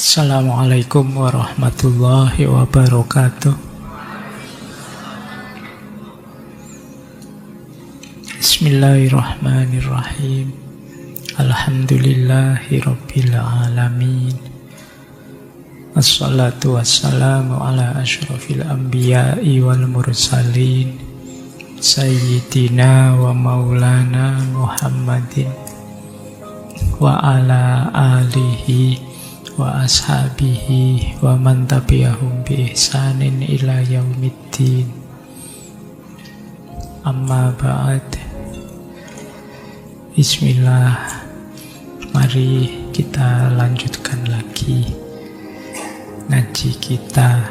Assalamualaikum warahmatullahi wabarakatuh. Bismillahirrahmanirrahim. Alhamdulillahi rabbil alamin. Assalatu wassalamu ala asyrafil anbiya'i wal mursalin Sayyidina wa maulana Muhammadin wa ala alihi wa ashabihi wa man tabi'ahum bi ihsanin ila yaumiddin. Amma ba'd. Bismillah. Mari kita lanjutkan lagi ngaji kita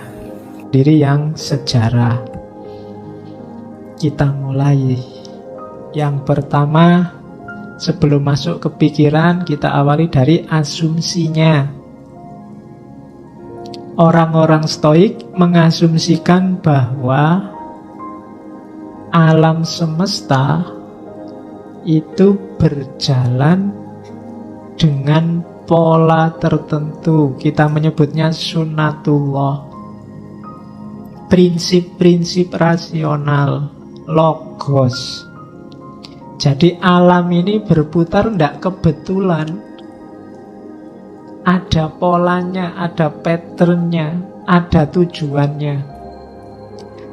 diri yang sejarah. Kita mulai yang pertama. Sebelum masuk ke pikiran, kita awali dari asumsinya. Orang-orang Stoik mengasumsikan bahwa alam semesta itu berjalan dengan pola tertentu. Kita menyebutnya sunatullah. Prinsip-prinsip rasional, logos. Jadi alam ini berputar tidak kebetulan. Ada polanya, ada patternnya, ada tujuannya.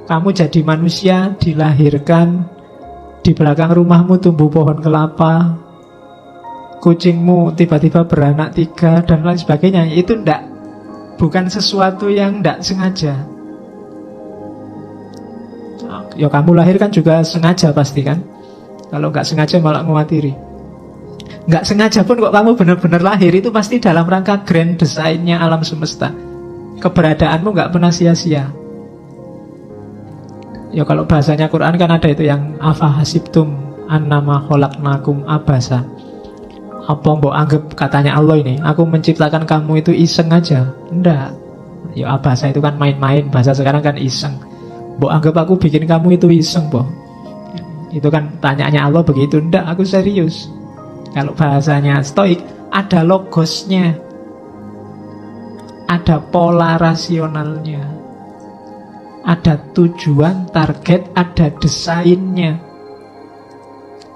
Kamu jadi manusia, dilahirkan, di belakang rumahmu tumbuh pohon kelapa, kucingmu tiba-tiba beranak 3 dan lain sebagainya. Itu bukan sesuatu yang tidak sengaja. Ya kamu lahir kan juga sengaja pasti kan. Kalau nggak sengaja malah ngewatiri. Nggak sengaja pun kok kamu benar-benar lahir, itu pasti dalam rangka grand desainnya alam semesta. Keberadaanmu nggak pernah sia-sia. Ya kalau bahasanya Quran kan ada itu yang afahasibtum annama khalaqnakum abasa. Apa mbok anggap katanya Allah ini, aku menciptakan kamu itu iseng aja? Enggak. Ya abasa itu kan main-main, bahasa sekarang kan iseng. Mbok anggap aku bikin kamu itu iseng, Mbok. Itu kan tanyaannya Allah begitu. Enggak, aku serius. Kalau bahasanya Stoik, ada logosnya, ada pola rasionalnya, ada tujuan, target, ada desainnya.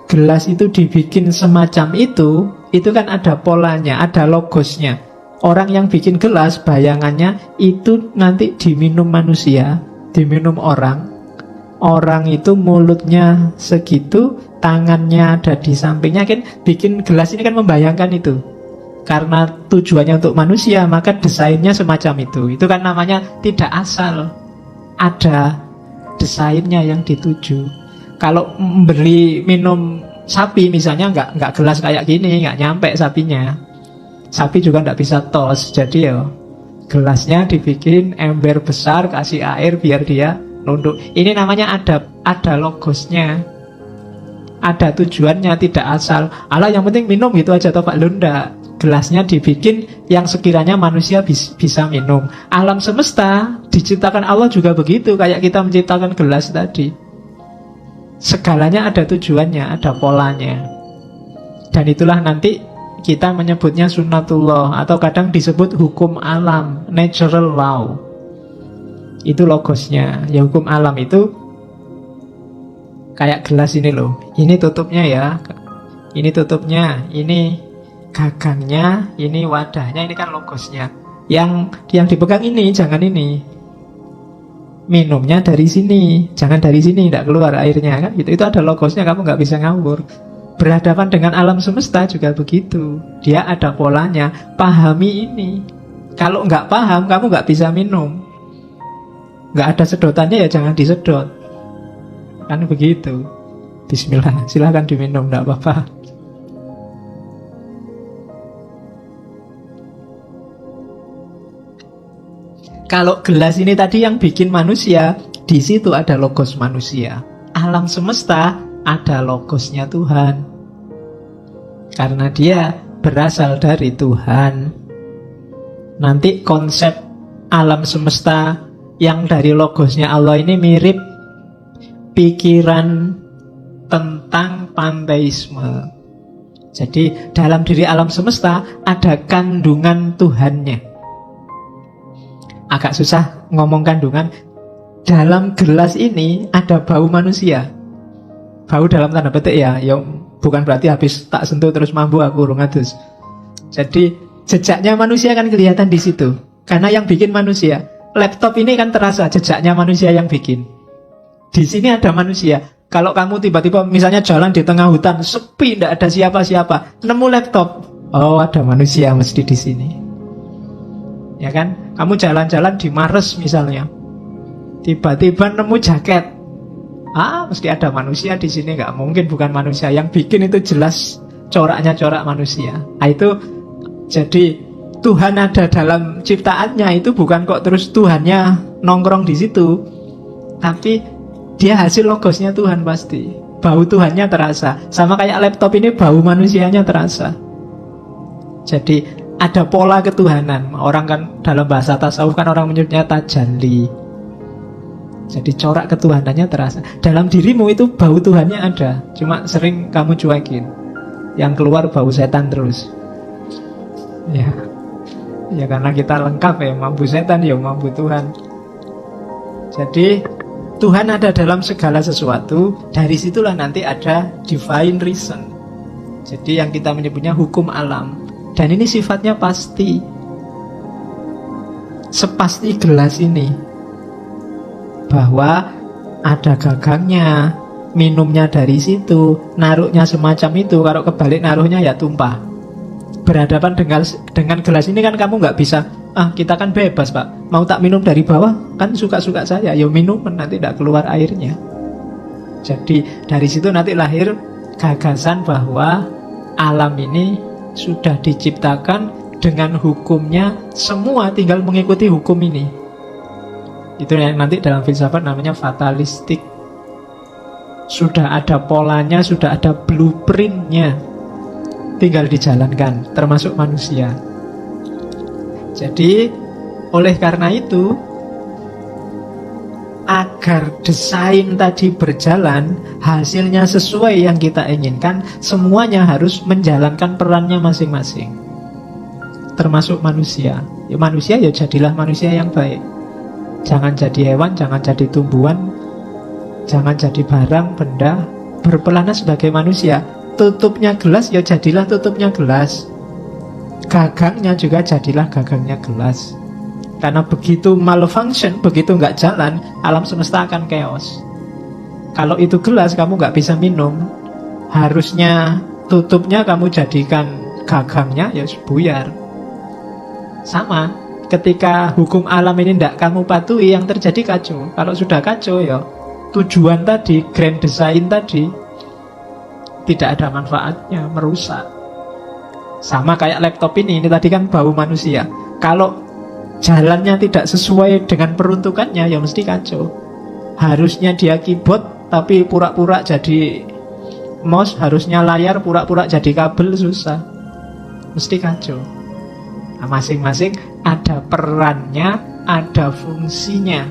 Gelas itu dibikin semacam itu kan ada polanya, ada logosnya. Orang yang bikin gelas, bayangannya itu nanti diminum manusia, diminum orang. Orang itu mulutnya segitu, tangannya ada di sampingnya, kan bikin gelas ini kan membayangkan itu. Karena tujuannya untuk manusia, maka desainnya semacam itu. Itu kan namanya tidak asal. Ada desainnya yang dituju. Kalau memberi minum sapi misalnya, nggak gelas kayak gini, nggak nyampe sapinya. Sapi juga nggak bisa tos. Jadi ya gelasnya dibikin ember besar, kasih air biar dia nunduk. Ini namanya ada logosnya, ada tujuannya, tidak asal. Alah yang penting minum gitu aja toh Pak Lunda. Gelasnya dibikin yang sekiranya manusia bisa minum. Alam semesta diciptakan Allah juga begitu, kayak kita menciptakan gelas tadi. Segalanya ada tujuannya, ada polanya. Dan itulah nanti kita menyebutnya sunatullah, atau kadang disebut hukum alam, natural law. Itu logosnya. Ya hukum alam itu kayak gelas ini loh. Ini tutupnya ya. Ini tutupnya, ini gagangnya, ini wadahnya, ini kan logosnya. Yang dipegang ini, jangan ini. Minumnya dari sini, jangan dari sini, tidak keluar airnya kan. Itu ada logosnya, kamu nggak bisa ngawur. Berhadapan dengan alam semesta juga begitu. Dia ada polanya. Pahami ini. Kalau nggak paham, kamu nggak bisa minum. Nggak ada sedotannya ya jangan disedot. Kan begitu. Bismillah, silahkan diminum, nggak apa-apa. Kalau gelas ini tadi yang bikin manusia, di situ ada logos manusia. Alam semesta ada logosnya Tuhan. Karena dia berasal dari Tuhan. Nanti konsep alam semesta yang dari logosnya Allah ini mirip pikiran tentang panteisme. Jadi dalam diri alam semesta ada kandungan Tuhannya. agak susah ngomong kandungan. Dalam gelas ini ada bau manusia. Bau dalam tanda petik ya, bukan berarti habis tak sentuh terus mampu aku urung adus. Jadi jejaknya manusia kan kelihatan di situ. Karena yang bikin manusia. Laptop ini kan terasa jejaknya manusia yang bikin. Di sini ada manusia. Kalau kamu tiba-tiba misalnya jalan di tengah hutan, sepi, tidak ada siapa-siapa, nemu laptop, oh ada manusia mesti di sini. Ya kan? Kamu jalan-jalan di Mars misalnya, tiba-tiba nemu jaket, mesti ada manusia di sini. Nggak mungkin bukan manusia. Yang bikin itu jelas coraknya corak manusia. Itu jadi Tuhan ada dalam ciptaannya itu bukan kok terus Tuhannya nongkrong di situ, tapi dia hasil logosnya Tuhan pasti. Bau Tuhannya terasa. Sama kayak laptop ini bau manusianya terasa. Jadi ada pola ketuhanan. Orang kan dalam bahasa tasawuf kan orang menyebutnya tajalli. Jadi corak ketuhanannya terasa. Dalam dirimu itu bau Tuhannya ada, cuma sering kamu cuekin. Yang keluar bau setan terus. Ya karena kita lengkap ya, mampu setan ya mampu Tuhan. Jadi Tuhan ada dalam segala sesuatu. Dari situlah nanti ada divine reason. Jadi yang kita menyebutnya hukum alam. Dan ini sifatnya pasti. Sepasti gelas ini, bahwa ada gagangnya, minumnya dari situ, naruhnya semacam itu. Kalau kebalik naruhnya ya tumpah. Berhadapan dengan gelas ini kan kamu nggak bisa, kita kan bebas pak, mau tak minum dari bawah kan suka-suka saya, ya minum nanti tidak keluar airnya. Jadi dari situ nanti lahir gagasan bahwa alam ini sudah diciptakan dengan hukumnya, semua tinggal mengikuti hukum ini. Itu yang nanti dalam filsafat namanya fatalistik. Sudah ada polanya, sudah ada blueprintnya, tinggal dijalankan, termasuk manusia. Jadi oleh karena itu, agar desain tadi berjalan, hasilnya sesuai yang kita inginkan, semuanya harus menjalankan perannya masing-masing, termasuk manusia. Ya manusia ya jadilah manusia yang baik. Jangan jadi hewan, jangan jadi tumbuhan, jangan jadi barang, benda. Berpelana sebagai manusia. Tutupnya gelas, ya jadilah tutupnya gelas. Gagangnya juga jadilah gagangnya gelas. Karena begitu malfunction, begitu nggak jalan, alam semesta akan chaos. Kalau itu gelas, kamu nggak bisa minum. Harusnya tutupnya kamu jadikan gagangnya, ya buyar. Sama. Ketika hukum alam ini tidak kamu patuhi, yang terjadi kacau. Kalau sudah kacau ya tujuan tadi, grand design tadi tidak ada manfaatnya, merusak. Sama kayak laptop ini tadi kan bau manusia. Kalau jalannya tidak sesuai dengan peruntukannya, ya mesti kacau. Harusnya dia keyboard tapi pura-pura jadi mouse, harusnya layar pura-pura jadi kabel, susah. Mesti kacau. Nah, masing-masing ada perannya, ada fungsinya.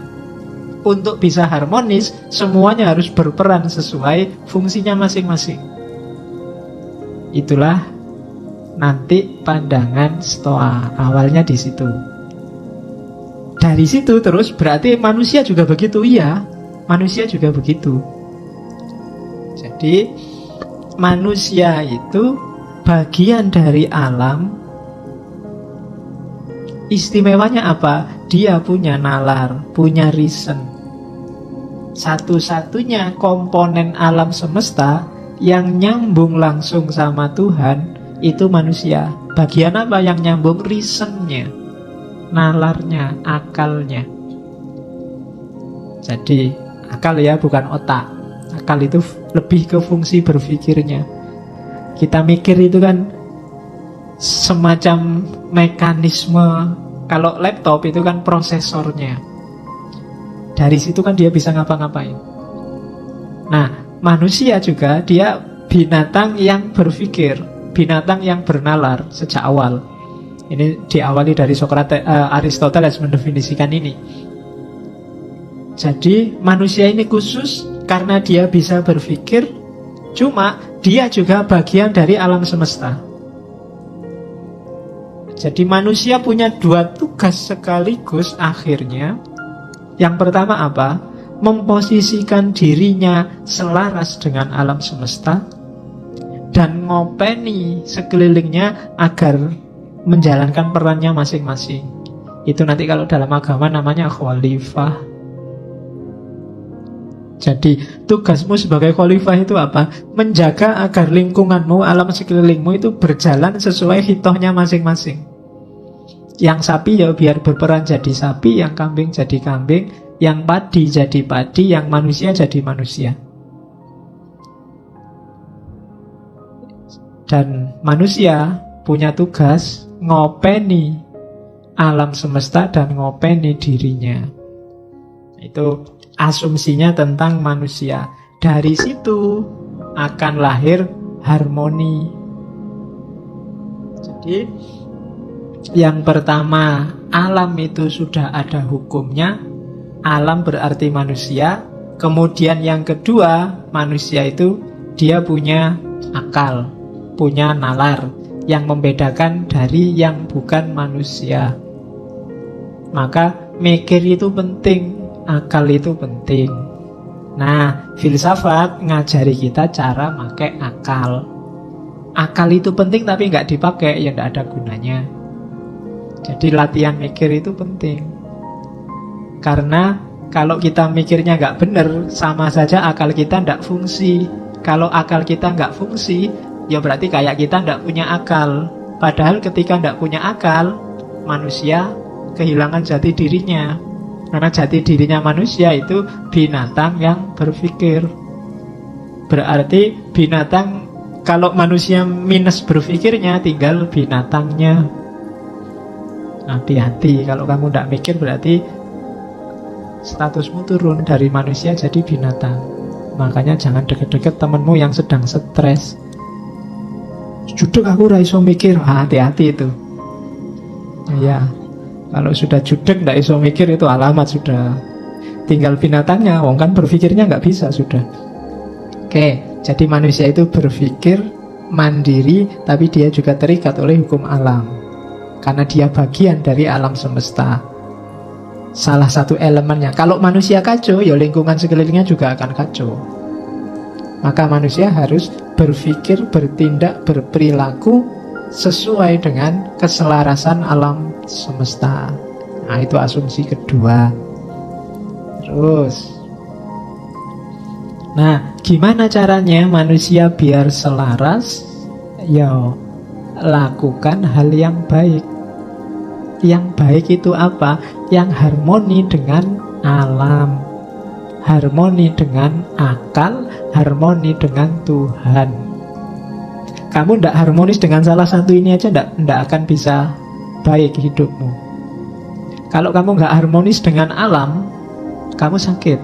Untuk bisa harmonis, semuanya harus berperan sesuai fungsinya masing-masing. Itulah nanti pandangan Stoa. Awalnya di situ. Dari situ terus berarti manusia juga begitu. Iya, manusia juga begitu. Jadi manusia itu bagian dari alam. Istimewanya apa? Dia punya nalar, punya reason. Satu-satunya komponen alam semesta yang nyambung langsung sama Tuhan itu manusia. Bagian apa yang nyambung? Reasonnya, nalarnya, akalnya. Jadi akal ya bukan otak. Akal itu lebih ke fungsi berpikirnya. Kita mikir itu kan semacam mekanisme. Kalau laptop itu kan prosesornya. Dari situ kan dia bisa ngapa-ngapain. Nah, manusia juga dia binatang yang berpikir, binatang yang bernalar sejak awal. Ini diawali dari Aristoteles mendefinisikan ini. Jadi manusia ini khusus karena dia bisa berpikir, cuma dia juga bagian dari alam semesta. Jadi manusia punya dua tugas sekaligus akhirnya. Yang pertama apa? Memposisikan dirinya selaras dengan alam semesta dan ngopeni sekelilingnya agar menjalankan perannya masing-masing. Itu nanti kalau dalam agama namanya khalifah. Jadi tugasmu sebagai khalifah itu apa? Menjaga agar lingkunganmu, alam sekelilingmu itu berjalan sesuai hitohnya masing-masing. Yang sapi ya biar berperan jadi sapi, yang kambing jadi kambing, yang padi jadi padi, yang manusia jadi manusia. Dan manusia punya tugas ngopeni alam semesta dan ngopeni dirinya. Itu asumsinya tentang manusia. Dari situ akan lahir harmoni. Jadi yang pertama, alam itu sudah ada hukumnya. Alam berarti manusia. Kemudian yang kedua, manusia itu dia punya akal, punya nalar, yang membedakan dari yang bukan manusia. Maka mikir itu penting, akal itu penting. Nah, filsafat ngajari kita cara pakai akal. Akal itu penting tapi nggak dipakai, ya nggak ada gunanya. Jadi latihan mikir itu penting. Karena kalau kita mikirnya nggak benar, sama saja akal kita nggak fungsi. Kalau akal kita nggak fungsi, ya berarti kayak kita nggak punya akal. Padahal ketika nggak punya akal, manusia kehilangan jati dirinya. Karena jati dirinya manusia itu binatang yang berpikir. Berarti binatang, kalau manusia minus berpikirnya, tinggal binatangnya. Hati-hati, kalau kamu tidak mikir berarti statusmu turun dari manusia jadi binatang. Makanya jangan deket-deket temenmu yang sedang stres. Judek aku raiso mikir, hati-hati itu. Ya, kalau sudah judek tidak iso mikir itu alamat sudah. Tinggal binatangnya, wong kan berpikirnya nggak bisa sudah. Oke, jadi manusia itu berpikir mandiri, tapi dia juga terikat oleh hukum alam. Karena dia bagian dari alam semesta. Salah satu elemennya. Kalau manusia kacau, ya lingkungan sekelilingnya juga akan kacau. Maka manusia harus berpikir, bertindak, berperilaku sesuai dengan keselarasan alam semesta. Nah, itu asumsi kedua. Terus, nah, gimana caranya manusia biar selaras? Ya, lakukan hal yang baik. Yang baik itu apa? Yang harmoni dengan alam, harmoni dengan akal, harmoni dengan Tuhan. Kamu tidak harmonis dengan salah satu ini aja, tidak akan bisa baik hidupmu. Kalau kamu nggak harmonis dengan alam, kamu sakit.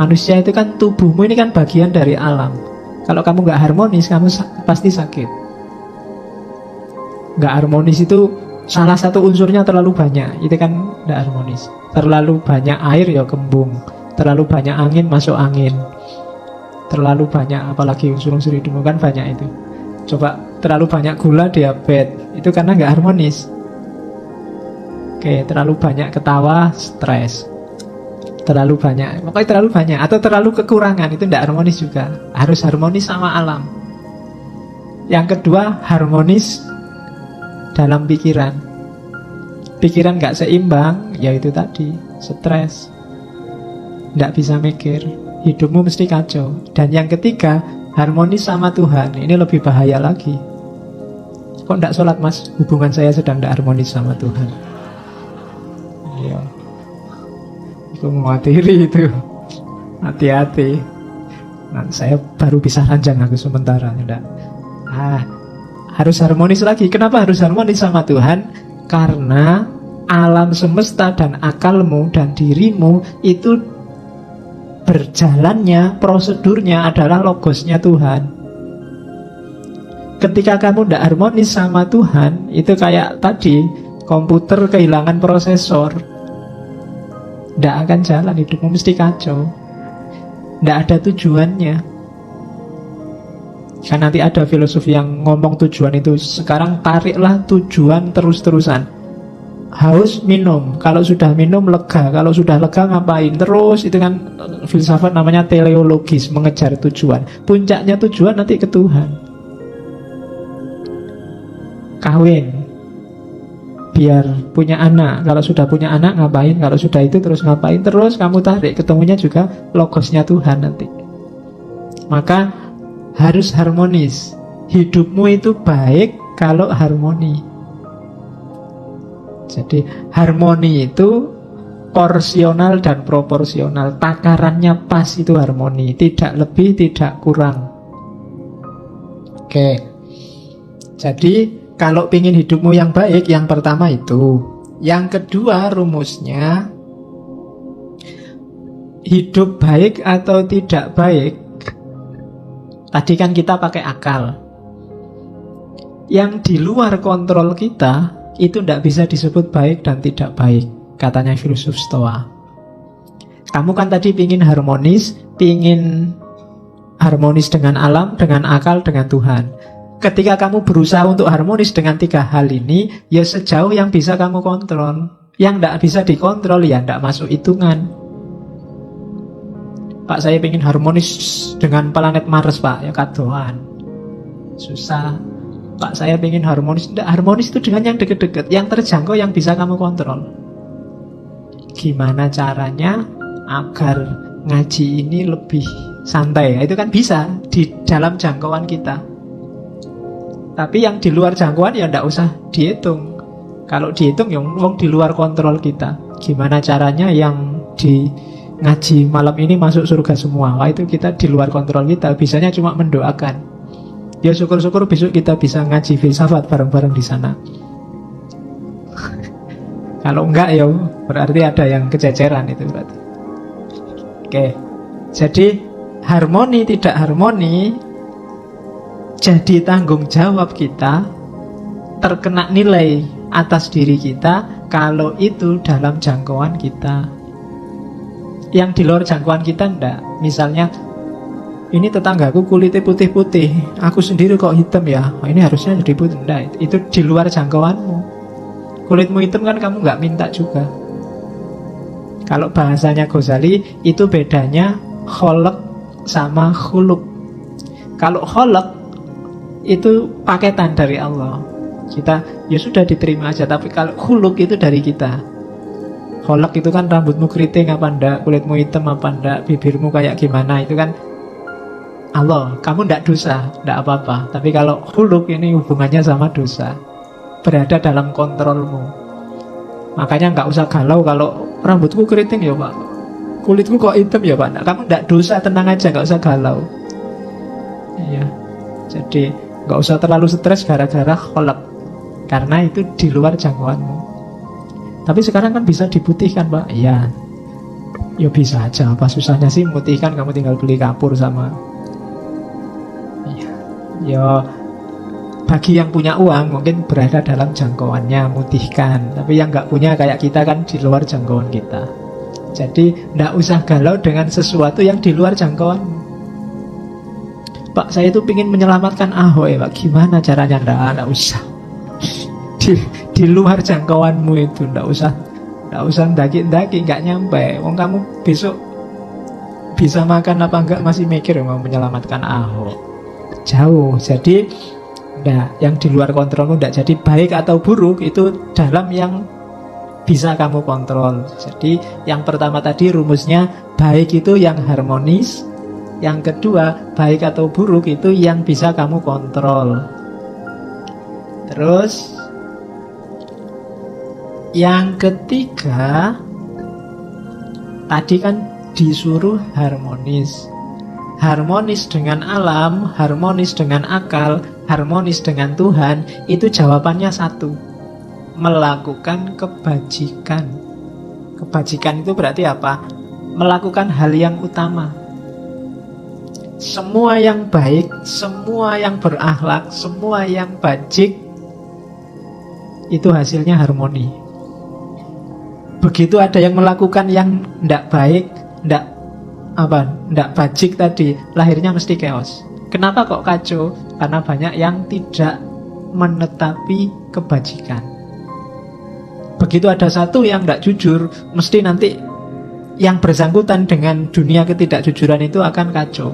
Manusia itu kan, tubuhmu ini kan bagian dari alam. Kalau kamu nggak harmonis, kamu pasti sakit. Nggak harmonis itu salah satu unsurnya terlalu banyak, itu kan tidak harmonis. Terlalu banyak air ya kembung, terlalu banyak angin masuk angin. Terlalu banyak, apalagi unsur-unsur hidupmu kan banyak itu. Coba terlalu banyak gula, diabetes, itu karena nggak harmonis. Oke, terlalu banyak ketawa, stres. Terlalu banyak, pokoknya terlalu banyak. Atau terlalu kekurangan, itu tidak harmonis juga. Harus harmonis sama alam. Yang kedua, harmonis dalam pikiran. Pikiran nggak seimbang, yaitu tadi, stres. Nggak bisa mikir, hidupmu mesti kacau. Dan yang ketiga, harmonis sama Tuhan. Ini lebih bahaya lagi. Kok tidak sholat mas? Hubungan saya sedang tidak harmonis sama Tuhan. Iya, itu mewatiri itu. Hati-hati. Nah, saya baru bisa ranjang aku sementara. Enggak. Harus harmonis lagi. Kenapa harus harmonis sama Tuhan? Karena alam semesta dan akalmu dan dirimu itu berjalannya, prosedurnya adalah logosnya Tuhan. Ketika kamu tidak harmonis sama Tuhan, itu kayak tadi, komputer kehilangan prosesor. Tidak akan jalan, hidupmu mesti kacau. Tidak ada tujuannya. Kan nanti ada filosofi yang ngomong tujuan itu. Sekarang tariklah tujuan terus-terusan. Haus, minum. Kalau sudah minum, lega. Kalau sudah lega, ngapain? Terus, itu kan filsafat namanya teleologis, mengejar tujuan. Puncaknya tujuan nanti ke Tuhan. Kawin, biar punya anak. Kalau sudah punya anak, ngapain? Kalau sudah itu, terus ngapain? Terus kamu tarik, ketemunya juga logosnya Tuhan nanti. Maka harus harmonis. Hidupmu itu baik kalau harmoni. Jadi harmoni itu porsional dan proporsional. Takarannya pas, itu harmoni. Tidak lebih, tidak kurang. Oke. Jadi kalau ingin hidupmu yang baik, yang pertama itu. Yang kedua rumusnya, hidup baik atau tidak baik, tadi kan kita pakai akal. Yang di luar kontrol kita itu tidak bisa disebut baik dan tidak baik, katanya filsuf Stoa. Kamu kan tadi pingin harmonis dengan alam, dengan akal, dengan Tuhan. Ketika kamu berusaha untuk harmonis dengan tiga hal ini, ya sejauh yang bisa kamu kontrol. Yang tidak bisa dikontrol, ya tidak masuk hitungan. Pak, saya ingin harmonis dengan planet Mars, Pak. Ya kadoan. Susah. Pak, saya ingin harmonis. Tidak, harmonis itu dengan yang deket-deket, yang terjangkau, yang bisa kamu kontrol. Gimana caranya agar ngaji ini lebih santai? Itu kan bisa di dalam jangkauan kita. Tapi yang di luar jangkauan ya tidak usah dihitung. Kalau dihitung ya di luar kontrol kita. Gimana caranya yang di ngaji malam ini masuk surga semua? Wah, itu kita di luar kontrol kita. Bisanya cuma mendoakan. Ya syukur-syukur besok kita bisa ngaji filsafat bareng-bareng di sana. Kalau enggak ya berarti ada yang kececeran itu berarti. Oke. Jadi harmoni tidak harmoni jadi tanggung jawab kita, terkena nilai atas diri kita kalau itu dalam jangkauan kita. Yang di luar jangkauan kita enggak. Misalnya, ini tetanggaku kulitnya putih-putih, aku sendiri kok hitam ya, ini harusnya jadi putih. Enggak, itu di luar jangkauanmu. Kulitmu hitam kan kamu nggak minta juga. Kalau bahasanya Ghazali, itu bedanya kholq sama khuluq. Kalau kholq itu paketan dari Allah, kita ya sudah diterima aja. Tapi kalau khuluq itu dari kita. Kholq itu kan rambutmu keriting apa enggak, kulitmu hitam apa enggak, bibirmu kayak gimana, itu kan Allah. Kamu enggak dosa, enggak apa-apa. Tapi kalau khuluq ini hubungannya sama dosa, berada dalam kontrolmu. Makanya enggak usah galau kalau rambutku keriting ya Pak, kulitku kok hitam ya Pak. Nah, kamu enggak dosa, tenang aja, enggak usah galau. Iya. Jadi enggak usah terlalu stres gara-gara kholq, karena itu di luar jangkauanmu. Tapi sekarang kan bisa diputihkan, Pak. Iya. Ya bisa aja. Apa susahnya sih memutihkan? Kamu tinggal beli kapur sama. Iya. Ya bagi yang punya uang mungkin berada dalam jangkauannya mutihkan. Tapi yang nggak punya kayak kita kan di luar jangkauan kita. Jadi nggak usah galau dengan sesuatu yang di luar jangkauan. Pak, saya itu ingin menyelamatkan Ahok ya Pak. Gimana caranya? Nggak usah. Di luar jangkauanmu itu ndak usah ndaki-ndaki, nggak nyampe. Wong kamu besok bisa makan apa enggak masih mikir mau menyelamatkan Ahok. Jauh. Jadi yang di luar kontrolmu ndak. Jadi baik atau buruk itu dalam yang bisa kamu kontrol. Jadi yang pertama tadi rumusnya, baik itu yang harmonis. Yang kedua, baik atau buruk itu yang bisa kamu kontrol. Terus yang ketiga, tadi kan disuruh harmonis. Harmonis dengan alam, harmonis dengan akal, harmonis dengan Tuhan. Itu jawabannya satu, melakukan kebajikan. Kebajikan itu berarti apa? Melakukan hal yang utama. Semua yang baik, semua yang berakhlak, semua yang bajik, itu hasilnya harmoni. Begitu ada yang melakukan yang tidak baik, tidak bajik tadi, lahirnya mesti chaos. Kenapa kok kacau? Karena banyak yang tidak menetapi kebajikan. Begitu ada satu yang tidak jujur, mesti nanti yang bersangkutan dengan dunia ketidakjujuran itu akan kacau.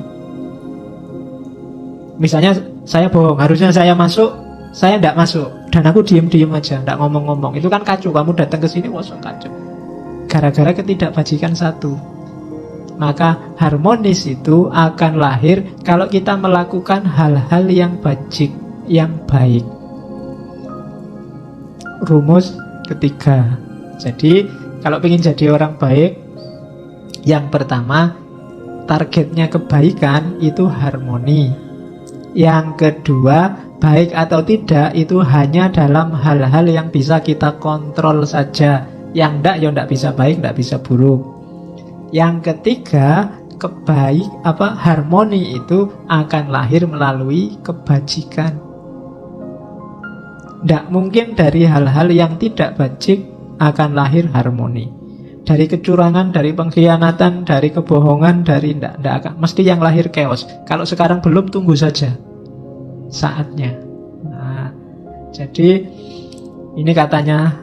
Misalnya saya bohong, harusnya saya masuk, saya tidak masuk, dan aku diem-diem aja, tidak ngomong-ngomong. Itu kan kacau, kamu datang ke sini, kosong kacau. Gara-gara ketidakbajikan satu. Maka harmonis itu akan lahir kalau kita melakukan hal-hal yang bajik, yang baik. Rumus ketiga. Jadi kalau ingin jadi orang baik, yang pertama targetnya kebaikan itu harmoni. Yang kedua, baik atau tidak itu hanya dalam hal-hal yang bisa kita kontrol saja. Yang enggak, ya enggak bisa baik, enggak bisa buruk. Yang ketiga, harmoni itu akan lahir melalui kebajikan. Tidak mungkin dari hal-hal yang tidak bajik akan lahir harmoni. Dari kecurangan, dari pengkhianatan, dari kebohongan, dari tidak akan. Mesti yang lahir chaos. Kalau sekarang belum, tunggu saja saatnya. Nah, jadi ini katanya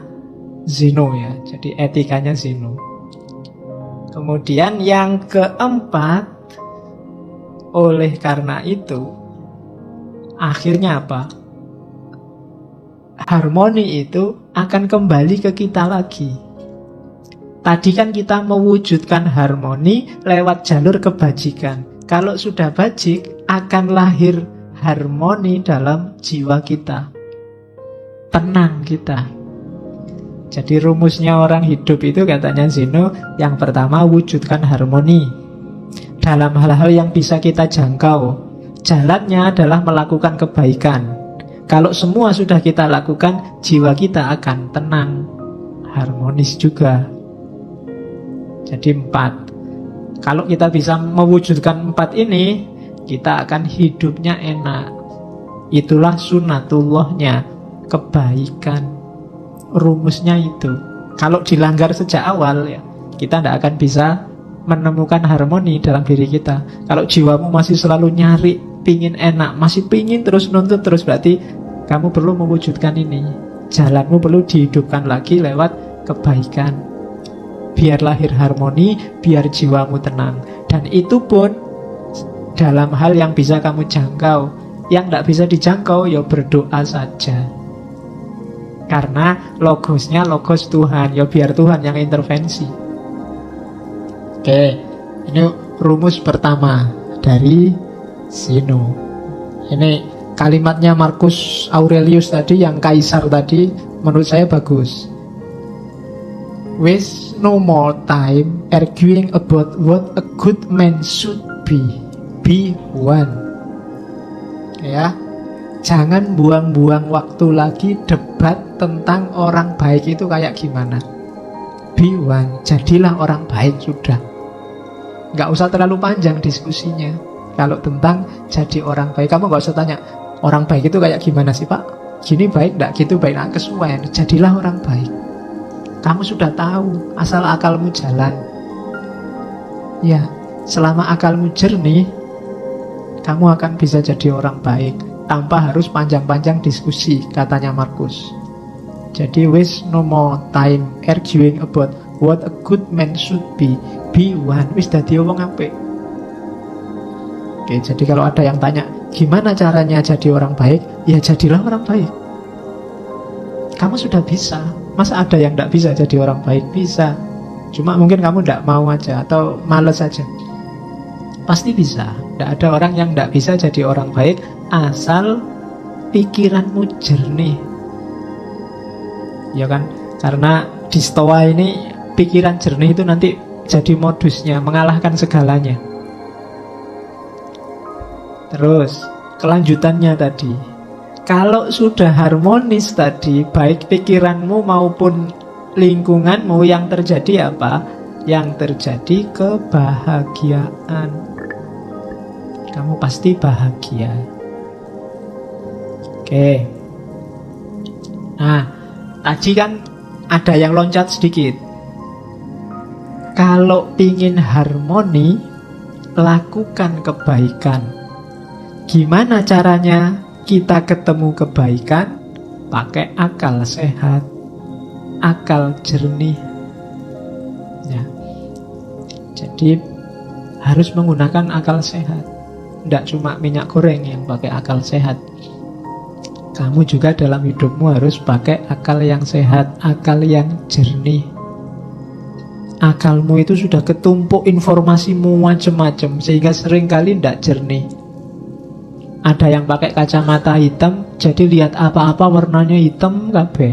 Zeno ya. Jadi etikanya Zeno. Kemudian yang keempat, oleh karena itu, akhirnya apa? Harmoni itu akan kembali ke kita lagi. Tadi kan kita mewujudkan harmoni lewat jalur kebajikan. Kalau sudah bajik, akan lahir harmoni dalam jiwa kita. Tenang kita. Jadi rumusnya orang hidup itu katanya Zeno, yang pertama wujudkan harmoni dalam hal-hal yang bisa kita jangkau. Jalannya adalah melakukan kebaikan. Kalau semua sudah kita lakukan, jiwa kita akan tenang, harmonis juga. Jadi 4. Kalau kita bisa mewujudkan 4 ini, kita akan hidupnya enak. Itulah sunnatullahnya, kebaikan. Rumusnya itu. Kalau dilanggar sejak awal ya, kita tidak akan bisa menemukan harmoni dalam diri kita. Kalau jiwamu masih selalu nyari, pingin enak, masih pingin terus nuntut terus, berarti kamu perlu mewujudkan ini. Jalanmu perlu dihidupkan lagi lewat kebaikan. Biar lahir harmoni, biar jiwamu tenang. Dan itu pun dalam hal yang bisa kamu jangkau. Yang tidak bisa dijangkau, ya berdoa saja. Karena logosnya logos Tuhan, ya biar Tuhan yang intervensi. Oke, ini rumus pertama dari Zeno. Ini kalimatnya Marcus Aurelius tadi, yang kaisar tadi, menurut saya bagus. Waste no more time arguing about what a good man should be. Be one. Ya. Jangan buang-buang waktu lagi debat tentang orang baik itu kayak gimana. Be one, jadilah orang baik sudah. Nggak usah terlalu panjang diskusinya. Kalau tentang jadi orang baik, kamu nggak usah tanya, orang baik itu kayak gimana sih Pak? Gini baik nggak, gitu baik nggak, kesuwen. Jadilah orang baik. Kamu sudah tahu, asal akalmu jalan. Ya, selama akalmu jernih, kamu akan bisa jadi orang baik tanpa harus panjang-panjang diskusi, katanya Marcus. Jadi waste no more time arguing about what a good man should be. Be one. Wis dadi wong apik. Oke, jadi kalau ada yang tanya gimana caranya jadi orang baik, ya jadilah orang baik. Kamu sudah bisa. Masa ada yang tidak bisa jadi orang baik? Bisa. Cuma mungkin kamu tidak mau aja, atau males aja. Pasti bisa. Tidak ada orang yang tidak bisa jadi orang baik asal pikiranmu jernih. Ya kan? Karena di Stoa ini pikiran jernih itu nanti jadi modusnya, mengalahkan segalanya. Terus kelanjutannya tadi, kalau sudah harmonis tadi, baik pikiranmu maupun lingkunganmu, yang terjadi apa? Yang terjadi kebahagiaan. Kamu pasti bahagia. Oke. Nah, tadi kan ada yang loncat sedikit. Kalau ingin harmoni, lakukan kebaikan. Gimana caranya kita ketemu kebaikan? Pakai akal sehat, akal jernih. Ya. Jadi harus menggunakan akal sehat. Tidak cuma minyak goreng yang pakai akal sehat. Kamu juga dalam hidupmu harus pakai akal yang sehat, akal yang jernih. Akalmu itu sudah ketumpuk informasimu macam-macam sehingga seringkali tidak jernih. Ada yang pakai kacamata hitam, jadi lihat apa-apa warnanya hitam kabeh.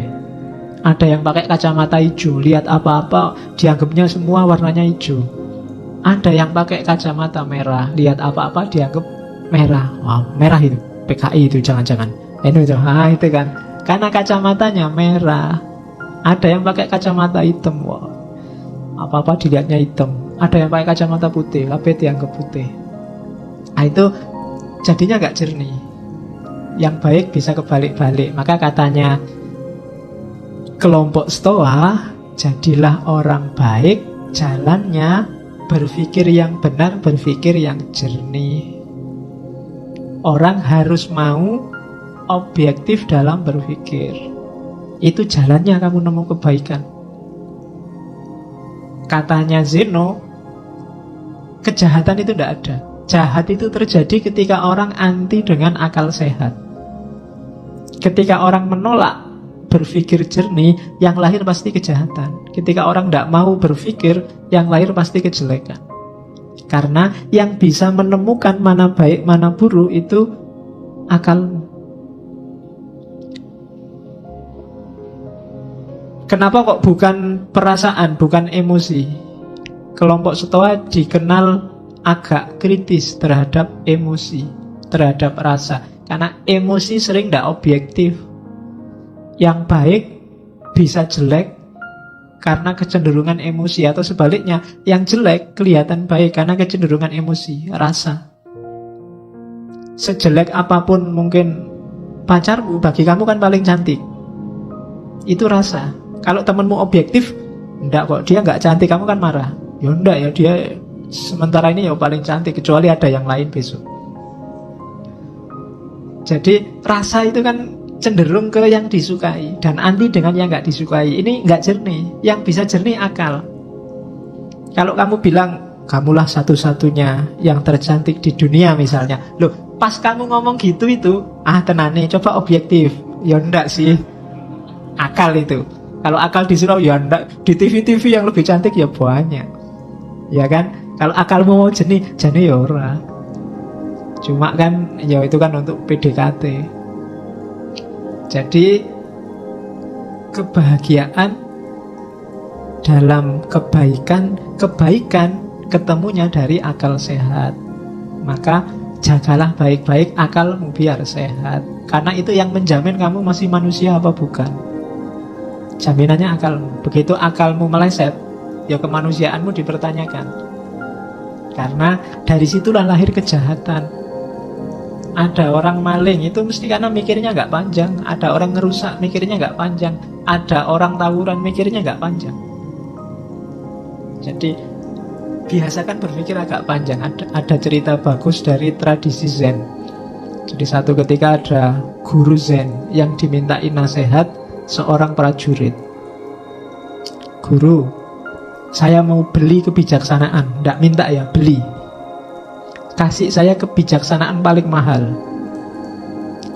Ada yang pakai kacamata hijau, lihat apa-apa dianggapnya semua warnanya hijau. Ada yang pakai kacamata merah, lihat apa-apa dianggap merah. Wah, merah itu, PKI itu jangan-jangan. Itu kan, karena kacamatanya merah. Ada yang pakai kacamata hitam, wah, apa-apa dilihatnya hitam. Ada yang pakai kacamata putih, kabeh dianggap putih. Nah, itu jadinya gak jernih. Yang baik bisa kebalik-balik. Maka katanya kelompok Stoa, jadilah orang baik, jalannya berpikir yang benar, berpikir yang jernih. Orang harus mau objektif dalam berpikir. Itu jalannya kamu nemu kebaikan. Katanya Zeno, kejahatan itu tidak ada. Jahat itu terjadi ketika orang anti dengan akal sehat. Ketika orang menolak berpikir jernih, yang lahir pasti kejahatan. Ketika orang tidak mau berpikir, yang lahir pasti kejelekan. Karena yang bisa menemukan mana baik, mana buruk itu akalmu. Kenapa kok bukan perasaan, bukan emosi? Kelompok Stoa dikenal agak kritis terhadap emosi, terhadap rasa. Karena emosi sering tidak objektif. Yang baik bisa jelek karena kecenderungan emosi, atau sebaliknya, yang jelek kelihatan baik karena kecenderungan emosi, rasa. Sejelek apapun mungkin pacarmu, bagi kamu kan paling cantik. Itu rasa. Kalau temenmu objektif, enggak kok, dia enggak cantik, kamu kan marah. Ya enggak ya, dia sementara ini ya paling cantik, kecuali ada yang lain besok. Jadi rasa itu kan cenderung ke yang disukai dan anti dengan yang enggak disukai. Ini enggak jernih. Yang bisa jernih akal. Kalau kamu bilang kamulah satu-satunya yang tercantik di dunia misalnya, loh pas kamu ngomong gitu itu, tenane coba objektif. Ya enggak sih, akal itu. Kalau akal disuruh ya enggak, di TV-TV yang lebih cantik ya banyak. Ya kan? Kalau akalmu mau jernih ya ora. Cuma kan ya itu kan untuk PDKT. Jadi kebahagiaan dalam kebaikan ketemunya dari akal sehat. Maka jagalah baik-baik akalmu biar sehat. Karena itu yang menjamin kamu masih manusia apa bukan. Jaminannya akalmu. Begitu akalmu meleset, ya kemanusiaanmu dipertanyakan. Karena dari situlah lahir kejahatan. Ada orang maling itu mesti karena mikirnya gak panjang. Ada orang ngerusak mikirnya gak panjang. Ada orang tawuran mikirnya gak panjang. Jadi biasakan berpikir agak panjang. Ada cerita bagus dari tradisi Zen. Jadi satu ketika ada guru Zen yang dimintai nasihat seorang prajurit. Guru, saya mau beli kebijaksanaan. Tidak minta ya, beli. Kasih saya kebijaksanaan paling mahal.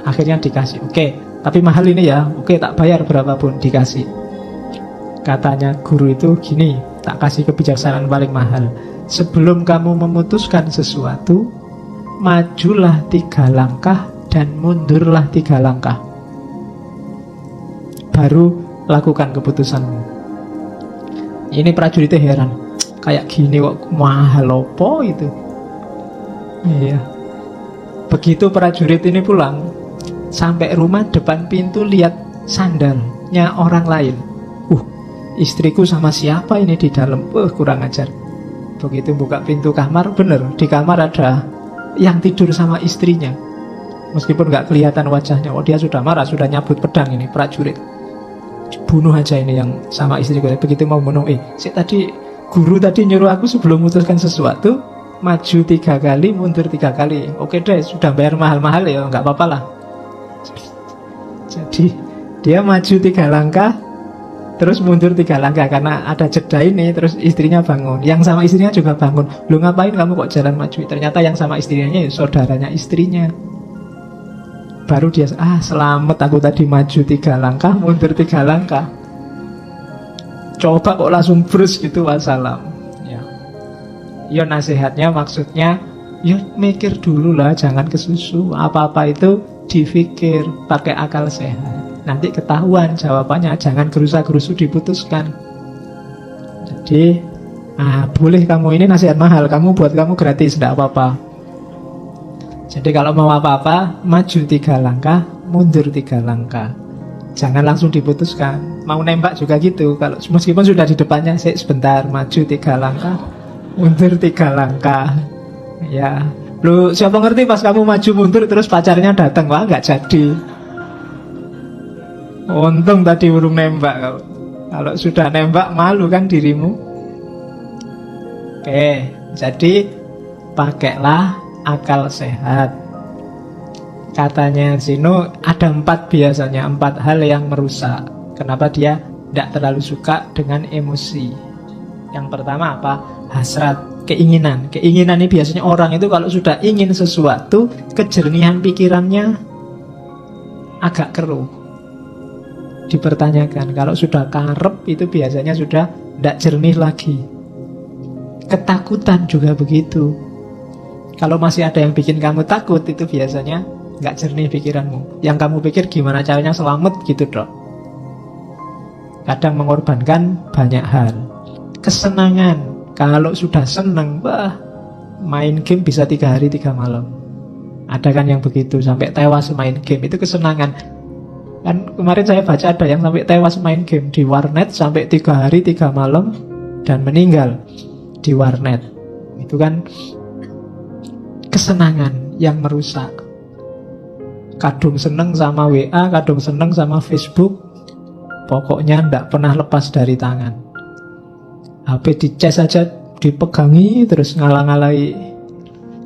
Akhirnya dikasih. Oke, tapi mahal ini ya. Oke, tak bayar berapapun, dikasih. Katanya guru itu gini, tak kasih kebijaksanaan paling mahal. Sebelum kamu memutuskan sesuatu, majulah 3 langkah dan mundurlah 3 langkah. Baru lakukan keputusanmu. Ini prajuritnya heran, kayak gini kok mahal opo itu. Iya. Begitu prajurit ini pulang, sampai rumah depan pintu lihat sandalnya orang lain. Istriku sama siapa ini di dalam? Kurang ajar. Begitu buka pintu kamar, bener di kamar ada yang tidur sama istrinya. Meskipun gak kelihatan wajahnya. Oh, dia sudah marah, sudah nyabut pedang ini prajurit. Bunuh aja ini yang sama istriku. Begitu mau bunuh, tadi guru tadi nyuruh aku sebelum memutuskan sesuatu, maju 3 kali, mundur 3 kali. Oke deh, sudah bayar mahal-mahal ya, nggak apa-apa lah. Jadi dia maju 3 langkah, terus mundur 3 langkah karena ada jeda ini. Terus istrinya bangun, yang sama istrinya juga bangun. Lu ngapain kamu kok jalan maju? Ternyata yang sama istrinya ya saudaranya istrinya. Baru dia, selamat, aku tadi maju 3 langkah, mundur 3 langkah. Coba kok langsung brus gitu, wassalam. Ya nasihatnya maksudnya, ya mikir dulu lah, jangan kesusu. Apa-apa itu dipikir, pakai akal sehat. Nanti ketahuan jawabannya, jangan gerusa-gerusu diputuskan. Jadi, boleh kamu, ini nasihat mahal, buat kamu gratis, tidak apa-apa. Jadi kalau mau apa-apa, maju 3 langkah, mundur 3 langkah. Jangan langsung diputuskan. Mau nembak juga gitu. Kalau meskipun sudah di depannya, sebentar, maju 3 langkah, mundur 3 langkah. Ya, lu siapa ngerti pas kamu maju mundur terus pacarnya datang, wah nggak jadi. Untung tadi belum nembak. Kalau sudah nembak malu kan dirimu. Oke, jadi pakailah akal sehat. Katanya Zeno ada 4 biasanya, 4 hal yang merusak. Kenapa dia tidak terlalu suka dengan emosi? Yang pertama apa? Hasrat, keinginan. Keinginan ini biasanya orang itu kalau sudah ingin sesuatu, kejernihan pikirannya agak keruh. Dipertanyakan, kalau sudah karep itu biasanya sudah tidak jernih lagi. Ketakutan juga begitu. Kalau masih ada yang bikin kamu takut, itu biasanya nggak jernih pikiranmu. Yang kamu pikir gimana caranya selamat gitu dok. Kadang mengorbankan banyak hal. Kesenangan, kalau sudah senang, main game bisa 3 hari 3 malam. Ada kan yang begitu, sampai tewas main game, itu kesenangan. Kan kemarin saya baca ada yang sampai tewas main game di warnet sampai 3 hari 3 malam dan meninggal di warnet. Itu kan kesenangan yang merusak. Kadung seneng sama WA, kadung seneng sama Facebook, pokoknya tidak pernah lepas dari tangan. HP dicas aja, dipegangi terus ngalang-alai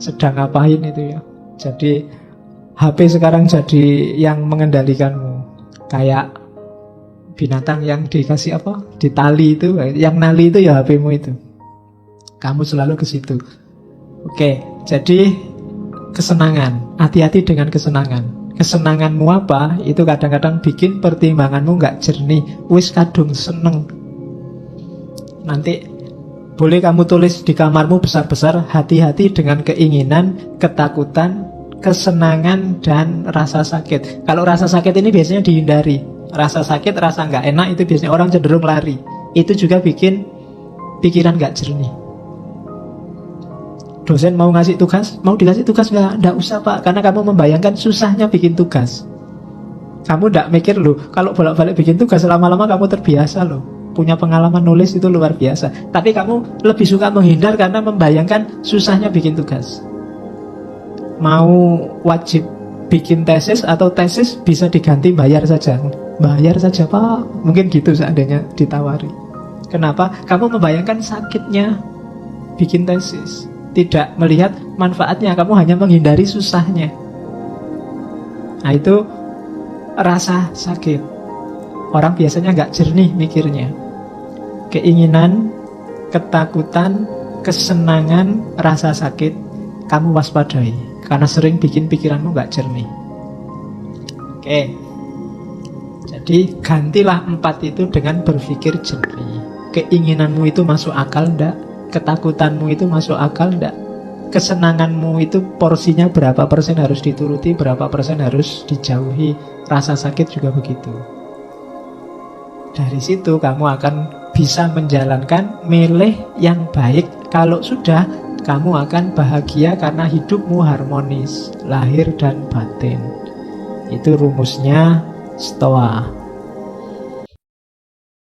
sedang ngapain itu ya. Jadi HP sekarang jadi yang mengendalikanmu. Kayak binatang yang dikasih apa? Ditali itu, yang nali itu ya HPmu itu. Kamu selalu ke situ. Oke, jadi kesenangan. Hati-hati dengan kesenangan. Kesenanganmu apa? Itu kadang-kadang bikin pertimbanganmu nggak jernih. Wis kadung seneng. Nanti boleh kamu tulis di kamarmu besar-besar, hati-hati dengan keinginan, ketakutan, kesenangan, dan rasa sakit. Kalau rasa sakit ini biasanya dihindari. Rasa sakit, rasa nggak enak itu biasanya orang cenderung lari. Itu juga bikin pikiran nggak jernih. Dosen mau ngasih tugas, mau dikasih tugas nggak usah pak, karena kamu membayangkan susahnya bikin tugas. Kamu nggak mikir loh, kalau bolak-balik bikin tugas lama-lama kamu terbiasa loh. Punya pengalaman nulis itu luar biasa. Tapi kamu lebih suka menghindar karena membayangkan susahnya bikin tugas. Mau wajib bikin tesis atau tesis bisa diganti bayar saja. Bayar saja pak, mungkin gitu seandainya ditawari. Kenapa? Kamu membayangkan sakitnya bikin tesis, tidak melihat manfaatnya. Kamu hanya menghindari susahnya. Nah itu rasa sakit. Orang biasanya nggak jernih mikirnya. Keinginan, ketakutan, kesenangan, rasa sakit, kamu waspadai. Karena sering bikin pikiranmu nggak jernih. Oke. Jadi gantilah 4 itu dengan berpikir jernih. Keinginanmu itu masuk akal enggak? Ketakutanmu itu masuk akal enggak? Kesenanganmu itu porsinya berapa persen harus dituruti, berapa persen harus dijauhi. Rasa sakit juga begitu. Dari situ kamu akan bisa menjalankan milih yang baik. Kalau sudah, kamu akan bahagia karena hidupmu harmonis, lahir dan batin. Itu rumusnya Stoa.